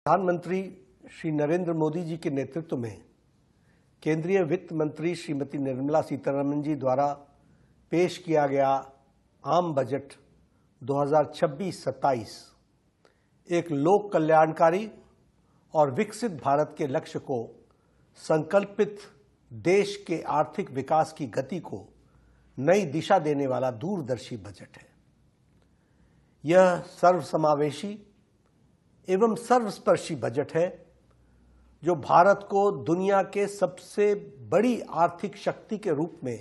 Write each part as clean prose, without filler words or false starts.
प्रधानमंत्री श्री नरेंद्र मोदी जी के नेतृत्व में केंद्रीय वित्त मंत्री श्रीमती निर्मला सीतारमण जी द्वारा पेश किया गया आम बजट 2026-27 एक लोक कल्याणकारी और विकसित भारत के लक्ष्य को संकल्पित देश के आर्थिक विकास की गति को नई दिशा देने वाला दूरदर्शी बजट है। यह सर्वसमावेशी एवं सर्वस्पर्शी बजट है जो भारत को दुनिया के सबसे बड़ी आर्थिक शक्ति के रूप में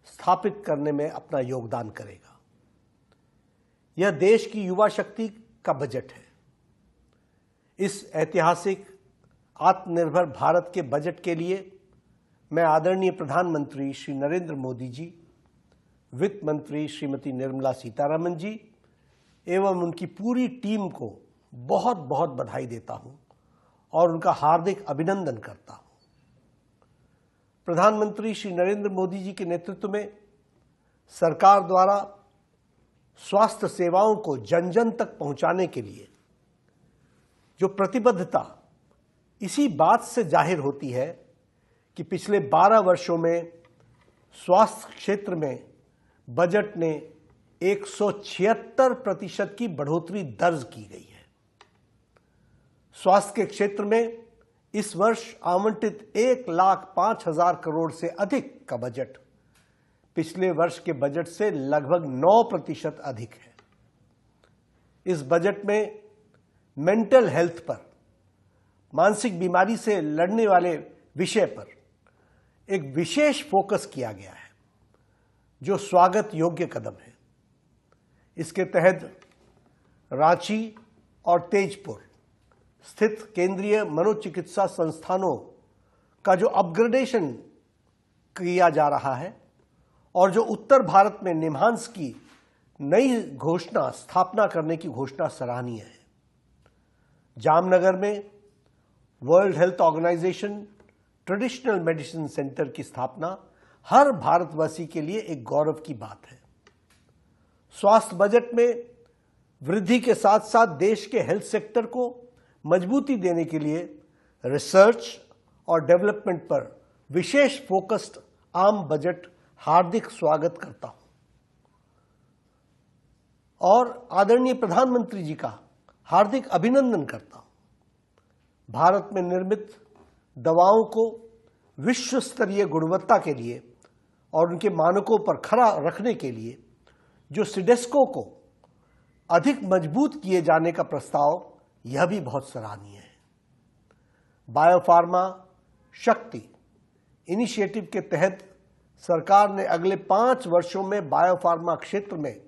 स्थापित करने में अपना योगदान करेगा। यह देश की युवा शक्ति का बजट है। इस ऐतिहासिक आत्मनिर्भर भारत के बजट के लिए मैं आदरणीय प्रधानमंत्री श्री नरेंद्र मोदी जी, वित्त मंत्री श्रीमती निर्मला सीतारमण जी एवं उनकी पूरी टीम को बहुत बहुत बधाई देता हूं और उनका हार्दिक अभिनंदन करता हूं। प्रधानमंत्री श्री नरेंद्र मोदी जी के नेतृत्व में सरकार द्वारा स्वास्थ्य सेवाओं को जन जन तक पहुंचाने के लिए जो प्रतिबद्धता इसी बात से जाहिर होती है कि पिछले 12 वर्षों में स्वास्थ्य क्षेत्र में बजट ने 176% की बढ़ोतरी दर्ज की गई है। स्वास्थ्य के क्षेत्र में इस वर्ष आवंटित 1,05,000 करोड़ से अधिक का बजट पिछले वर्ष के बजट से लगभग 9% अधिक है। इस बजट में मेंटल हेल्थ पर, मानसिक बीमारी से लड़ने वाले विषय पर एक विशेष फोकस किया गया है जो स्वागत योग्य कदम है। इसके तहत रांची और तेजपुर स्थित केंद्रीय मनोचिकित्सा संस्थानों का जो अपग्रेडेशन किया जा रहा है और जो उत्तर भारत में निम्हांस की नई स्थापना करने की घोषणा सराहनीय है। जामनगर में World Health Organization traditional medicine centre की स्थापना हर भारतवासी के लिए एक गौरव की बात है। स्वास्थ्य बजट में वृद्धि के साथ साथ देश के हेल्थ सेक्टर को मजबूती देने के लिए रिसर्च और डेवलपमेंट पर विशेष फोकस्ड आम बजट हार्दिक स्वागत करता हूं और आदरणीय प्रधानमंत्री जी का हार्दिक अभिनंदन करता हूं। भारत में निर्मित दवाओं को विश्व स्तरीय गुणवत्ता के लिए और उनके मानकों पर खरा रखने के लिए जो सिडेस्को को अधिक मजबूत किए जाने का प्रस्ताव, यह भी बहुत सराहनीय है। बायोफार्मा शक्ति इनिशिएटिव के तहत सरकार ने अगले 5 वर्षों में बायोफार्मा क्षेत्र में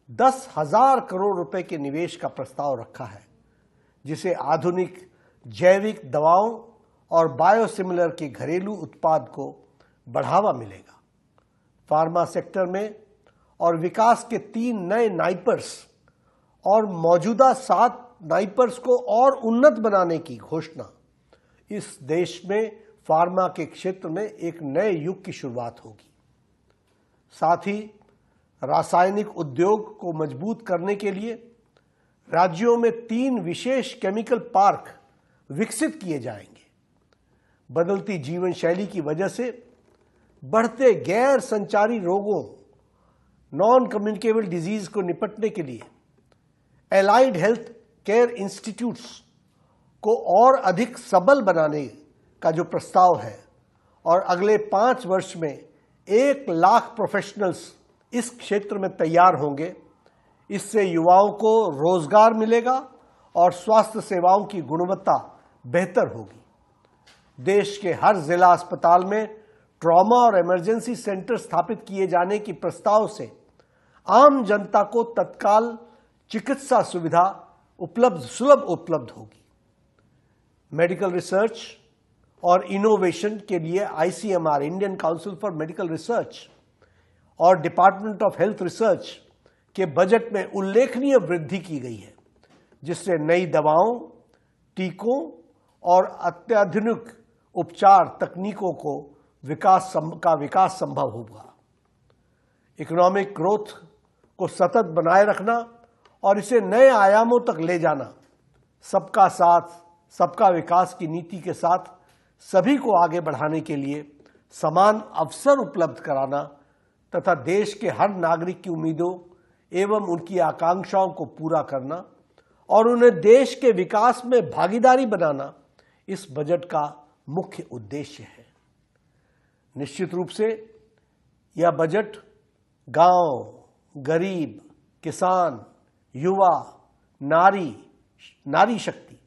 10,000 करोड़ रुपए के निवेश का प्रस्ताव रखा है, जिसे आधुनिक जैविक दवाओं और बायोसिमिलर के घरेलू उत्पाद को बढ़ावा मिलेगा। फार्मा सेक्टर में और विकास के 3 नए नाइपर्स और मौजूदा 7 नाइपर्स को और उन्नत बनाने की घोषणा इस देश में फार्मा के क्षेत्र में एक नए युग की शुरुआत होगी। साथ ही रासायनिक उद्योग को मजबूत करने के लिए राज्यों में 3 विशेष केमिकल पार्क विकसित किए जाएंगे। बदलती जीवन शैली की वजह से बढ़ते गैर संचारी रोगों नॉन कम्युनिकेबल डिजीज को निपटने के लिए एलाइड हेल्थ केयर इंस्टीट्यूट्स को और अधिक सबल बनाने का जो प्रस्ताव है और अगले 5 वर्ष में 1 लाख प्रोफेशनल्स इस क्षेत्र में तैयार होंगे, इससे युवाओं को रोजगार मिलेगा और स्वास्थ्य सेवाओं की गुणवत्ता बेहतर होगी। देश के हर जिला अस्पताल में ट्रॉमा और इमरजेंसी सेंटर स्थापित किए जाने की प्रस्ताव से आम जनता को तत्काल चिकित्सा सुविधा सुलभ उपलब्ध होगी। मेडिकल रिसर्च और इनोवेशन के लिए ICMR Indian council for medical research और डिपार्टमेंट ऑफ हेल्थ रिसर्च के बजट में उल्लेखनीय वृद्धि की गई है, जिससे नई दवाओं, टीकों और अत्याधुनिक उपचार तकनीकों को विकास संभव होगा। इकोनॉमिक ग्रोथ को सतत बनाए रखना और इसे नए आयामों तक ले जाना सबका साथ सबका विकास की नीति के साथ सभी को आगे बढ़ाने के लिए समान अवसर उपलब्ध कराना तथा देश के हर नागरिक की उम्मीदों एवं उनकी आकांक्षाओं को पूरा करना और उन्हें देश के विकास में भागीदारी बनाना इस बजट का मुख्य उद्देश्य है। निश्चित रूप से यह बजट गांव, गरीब, किसान, युवा, नारी शक्ति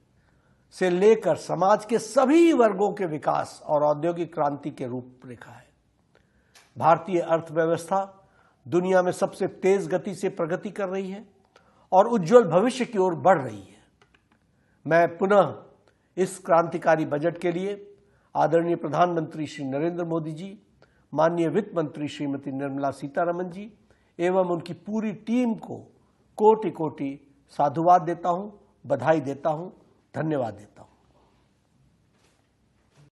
से लेकर समाज के सभी वर्गों के विकास और औद्योगिक क्रांति के रूपरेखा है। भारतीय अर्थव्यवस्था दुनिया में सबसे तेज गति से प्रगति कर रही है और उज्जवल भविष्य की ओर बढ़ रही है। मैं पुनः इस क्रांतिकारी बजट के लिए आदरणीय प्रधानमंत्री श्री नरेंद्र मोदी जी, माननीय वित्त मंत्री श्रीमती निर्मला सीतारमण जी एवं उनकी पूरी टीम को कोटि कोटि साधुवाद देता हूं, बधाई देता हूं, धन्यवाद देता हूं।